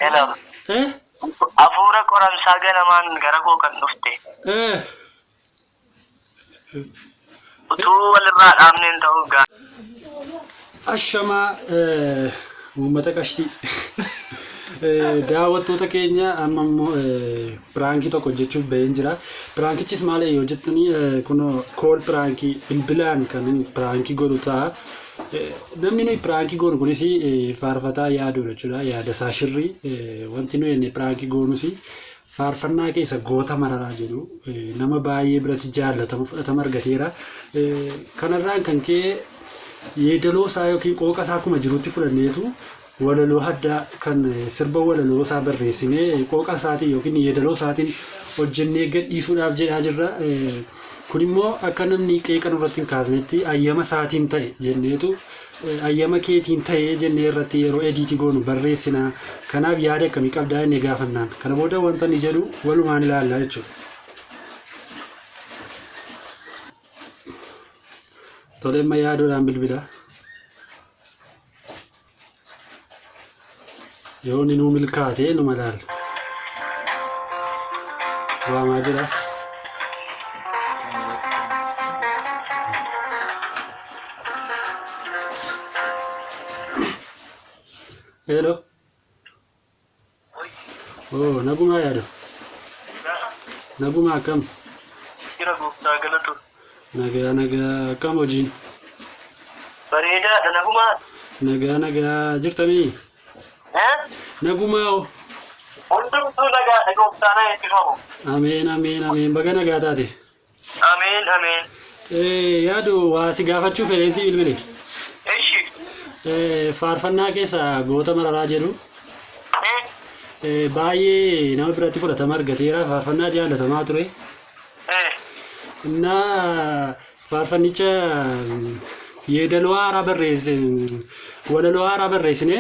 Hello. Afura koram sagana man garako kan dufte. Utu walirra amnen ta'u ga. Ashama uummata qashtii daawwattoota keenya amma immoo piraankii tokko hojjechuuf baheen jira. Piraankichis maal yoo jettanii kun kool piraankii bilbilaan kan piraankii godhu ta'a. Namni nuyi piraankii goonu kunis faarfataa yaadudha jechuudha. Yaada isaa shirrii wanti nuyi inni piraankii goonus faarfannaa keessa goota mararaa jedhu nama baay'ee biratti jaallatamu fudhatama argateera. Kanarraan kan ka'e yeedaloo isaa yookiin qooqa isaa akkuma jirutti fudhanneetu walaloo addaa kan sirba walaloo isaa barreessinee qooqa isaatiin yookiin yeedaloo isaatiin hojjennee gadhiisuudhaaf jedhaa jirra. Kun immoo akka namni qeeqa irratti hin kaasnetti ayyama isaatiin ta'e jenneetu ayyama keetiin ta'e jennee irratti yeroo ediitii goonu barreessina. Kanaaf yaada akkamii qabdaa inni gaafannaan. Kana booda wanta inni jedhu walumaan ilaallaa jechuudha. Tole amma yaaduudhaan bilbila. Yoo inni nuu milkaatee numa ilaalla. Waamaa jira. Hello. Oh, naguma yaadu. Naguma akkam? Kira guftaa galatu. Nagaa akkam hojiin? Bareedaadha naguma. Nagaa jirtamii? Naguma oo. Hundumtuu nagaadha goftaana eebbifamu. Ameen baga nagaa taate. Ameen. Yaadu waa si gaafachuu fedheensi bilbile. Faarfannaa keessa goota mararaa jedhu baay'ee nama biratti fudhatama argateera. Faarfannaa jaallatamaa ture. Innaa faarfannicha yeedaloo haaraa walaloo haaraa barreessine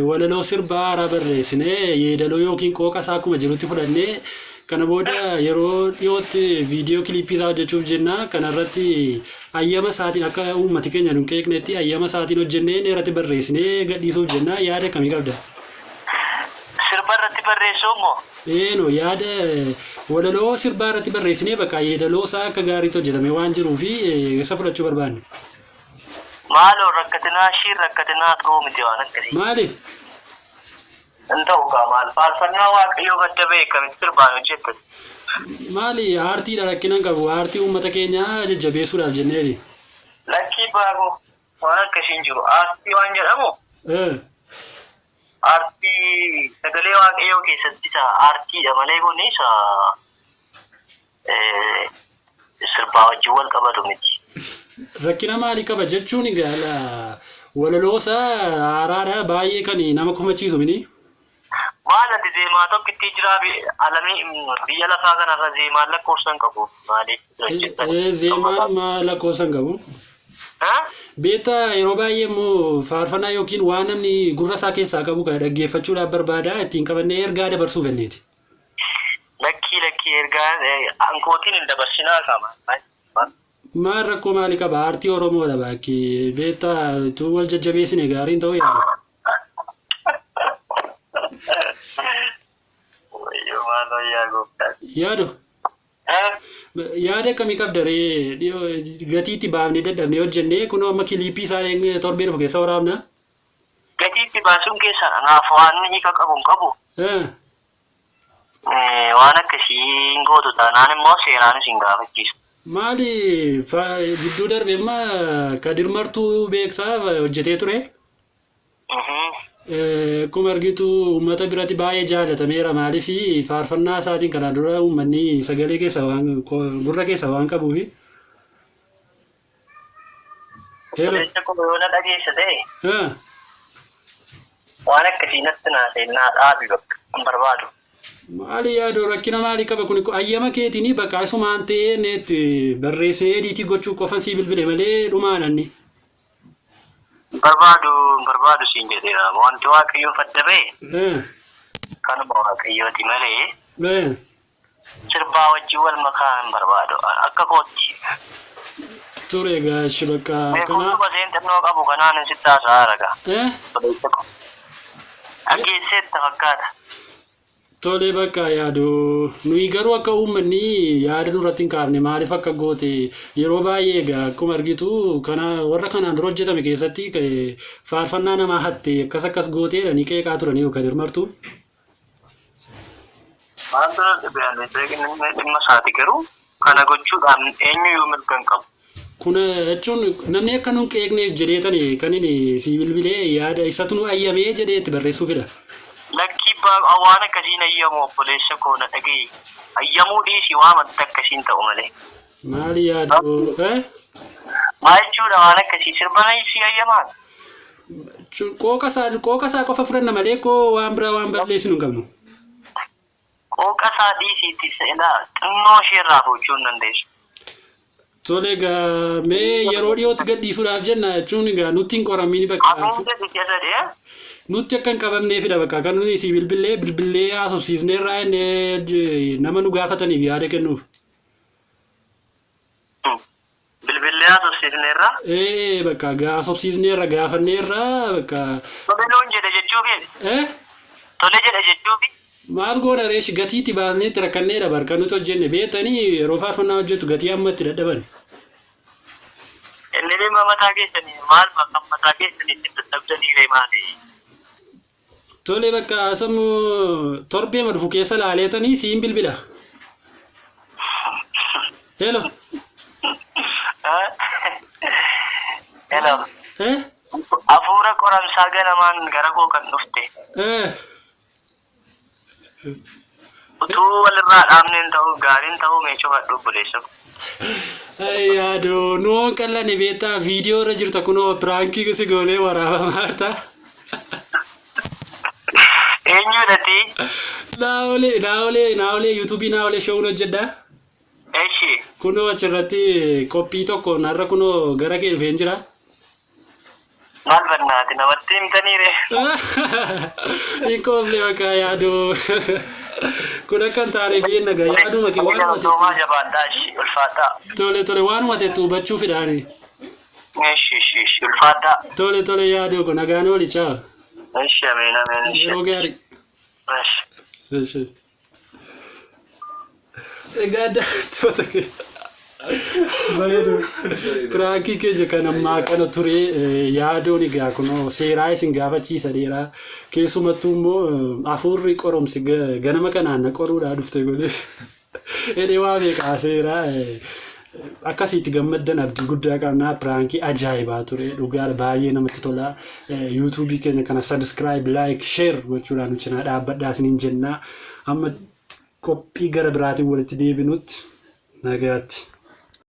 walaloo sirbaa haaraa barreessine yeedaloo yookiin qooqa isaa akkuma jirutti fudhannee kana booda yeroo dhiyootti viidiyoo kilipii isaa hojjechuuf jenna. Kanarratti ayyama isaatiin akka uummati keenya nun qeeqnetti ayyama isaatiin hojjennee irratti barreessinee gadhiisuuf jenna. Yaada akkamii qabda? Sirba irratti barreessuu moo? No yaada walaloo sirbaa irratti barreessinee bakka yeedaloo isaa akka gaariitti hojjetame waan jiruufi isa fudhachuu barbaanne. Maaloo rakkatinaa ta'uu miti waan akkasii. Maaliif? Ta'u maal faarfannaa waaqayyoo gadda ba'e kamitti sirbaan hojjettan? Maali aartiidha rakkinan qabu. Aartii uummata keenyaa jajjabeessuudhaaf jenneeti. Lakkii baagoo waan akkasiin jiru. Aartii waan jedhamu aartii sagalee waaqayyoo keessatti isa aartiidha malee kun isa sirbaa wajjin wal qabatu miti. Rakkina maalii qaba jechuun egaa walaloosa haaraadha baay'ee kan nama kofachiisu miti. Maal ati zeemaa tokkitti jira alamii biyya lafaa kanarra zeemaan lakkoofsan qabu maaliif? Zeemaan lakkoofsan qabu. Beeta yeroo baay'ee immoo faarfannaa yookiin waan namni gurra isaa keessaa qabu kan dhaggeeffachuudhaaf barbaada ittiin qabannee ergaa dabarsuuf jenneeti. Lakkii ergaa ankootiin hin dabarsinaa qaba. Maal rakkoo maalii qaba? Aartii Oromoodha bakki beeta tu wal jajjabeessine gaariin ta'uu yaada. Yaadu yaada akkamii qabda gatiitti baafnee dadhabnee hojjennee kun amma kilipii isaa torbee dhufu keessa waraabna. Gatiitti baasuun keessa naaf waan hiika qabu hin qabu. Waan akkasii gootu taanaan immoo seeraanis hin gaafachiisu. Maali gidduu darbe amma Kadir Martuu beektaa hojjetee ture. Akkuma argitu uummata biratti baay'ee jaallatameera. Maaliif faarfannaa isaatiin kanaan dura uummanni sagalee keessa gurra keessa waan qabuufi. Yoo dhageessa ta'e waan akkasii natti naaseenaa dhaabi bakka hin barbaadu. Maali yaadu rakkina maalii qaba kun ayyama keetiin bakka asumaan ta'ee neetti barreessee ediitii gochuu qofan sii bilbile malee dhumaadhanni. Barbaadu siin jedheera. Wanti waaqayyoo fadda ba'e kanuma waaqayyooti malee sirbaa wajjin wal makaa hin barbaadu akka kootti. Ture gaashi bakka kana. Beekumsa seenxannoo qabu kanaan sitti haasaa raga. Dhageesseet fakkaata. Tole bakka yaadu nuyi garuu akka uummanni yaada nurratti hin kaafne maaliif akka goote yeroo baay'ee egaa akkuma argitu kana warra kanaan dura hojjetame keessatti faarfannaa namaa hatte akkas gooteedha ni qeeqaa turanii yookaan dirmartu. Wanta dhibeen dhimma isaati garuu kana gochuudhaan eenyu mirga hin qabu. Kuna jechuun namni akka nuun qeeqneef jedheetani kan inni si bilbilee yaada isatu nu ayyamee jedhee itti barreessuufidha. Lakkii waan akkasiin ayyamu obboleessa koo na dhaga'i. Ayyamuu dhiisii waan akkasiin ta'u malee. Maali yaadu? Maal jechuudha waan akkasii sirbana ibsii ayyamaan? Qooqa isaa qofa fudhanna malee koo waan biraa waan balleessinu hin qabnu. Qooqa isaa dhiisiitti seenaa xinnoo isheerraa gochuu hin dandeessu. Tole egaa mee yeroo dhiyootti gadhiisuudhaaf jenna jechuun egaa nutti hin qoramiin bakka. Nutti akka hin qabamneefidha bakka kan nuti si bilbilee haasofsiisneerraa nama nu gaafataniif yaada kennuuf. Bilbilee haasofsiisneerraa? Bakka haasofsiisneerra gaafanneerraa bakka. Tole nuun jedhe jechuufi? Tole jedhe jechuufi? Maal goona reeshi gatiitti baasnee itti rakkanneedha barka nuti hojjenne beektanii yeroo faarfannaa hojjetu gatii amma itti dadhaban. Inni dhimma mataa keessanii maal bakka mataa keessanii itti dadhabdanii ga'e maali? Tole bakka sammuu torbee madfu keessa laaleetanii siin bilbila. Hello. Hello. Afuura qoramsaa ganamaan gara koo kan dhufte. Utuu walirraa dhaabneen ta'uu gaariin ta'uu meeshoo hadhu obboleessa. Yaadoo nuun qal'ane beektaa viidiyoo irra jirta kunoo piraankii si goonee waraabamaa jirta. Eenyuudhati? Naawulee yuutuubii naawulee showun hojjedha. Eeshi. Kunoo achirratti qophii tokko narra kunoo gara kee dhufeen jira. Maal bannaati namatti himtaniire? Hin koofne bakka yaadoo. Kun akka hin taane biyya nagaa yaaduma kee waan hubate. Toomaa jabaadhaa ulfaataa. Tole waan hubate hubachuu fidaani. Eeshi ulfaataa. Tole yaadoo kun nagaan oolichaa. Eeshi ameen. Yeroo gaarii. Eeshi. Egaa daawwattoota kee. Bareedu. Piraankii keenya kan ammaa kana ture yaadoon egaa kunoo seeraa isin gaafachiisa dheeraa keessumattuu immoo hafuurri qoromsi ganama kanaan na qoruudhaa dhufte godhe edee waa beekaa seeraa akkasitti gammaddan abdii guddaa qabnaa piraankii ajaa'ibaa ture dhugaa baay'ee namatti tola yuutuubii keenya kana subscribe like share gochuudhaan nu cinaa dhaabbadhaa isiniin jennaa amma qophii gara biraatiin walitti deebinutti nagaatti.